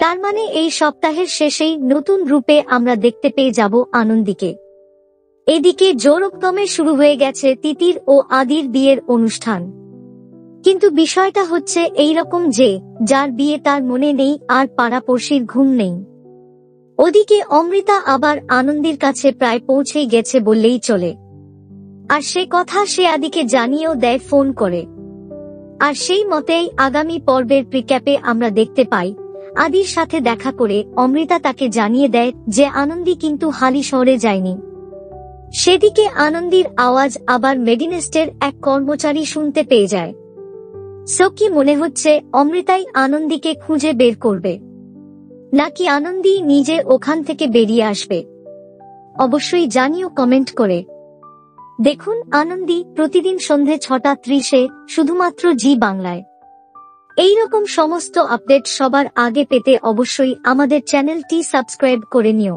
তার মানে এই সপ্তাহের শেষেই নতুন রূপে আমরা দেখতে পেয়ে যাব আনন্দীকে। এদিকে জোরকদমে শুরু হয়ে গেছে তিতির ও আদির বিয়ের অনুষ্ঠান। কিন্তু বিষয়টা হচ্ছে এইরকম যে যার বিয়ে তার মনে নেই আর পাড়াপড়শির ঘুম নেই। ওদিকে অমৃতা আবার আনন্দীর কাছে প্রায় পৌঁছেই গেছে বললেই চলে। আর সে কথা সে আদিকে জানিয়েও দেয় ফোন করে। আর সেই মতেই আগামী পর্বের প্রিক্যাপে আমরা দেখতে পাই আদির সাথে দেখা করে অমৃতা তাকে জানিয়ে দেয় যে আনন্দী কিন্তু হালিশহরে যায়নি। সেদিকে আনন্দীর আওয়াজ আবার মেডিনেস্টের এক কর্মচারী শুনতে পেয়ে যায়। সো কি মনে হচ্ছে অমৃতাই আনন্দীকে খুঁজে বের করবে, নাকি আনন্দী নিজে ওখান থেকে বেরিয়ে আসবে? অবশ্যই জানিও কমেন্ট করে। দেখুন আনন্দী প্রতিদিন সন্ধে 6:30-এ শুধুমাত্র জি বাংলায়। এইরকম সমস্ত আপডেট সবার আগে পেতে অবশ্যই আমাদের চ্যানেলটি সাবস্ক্রাইব করে নিও।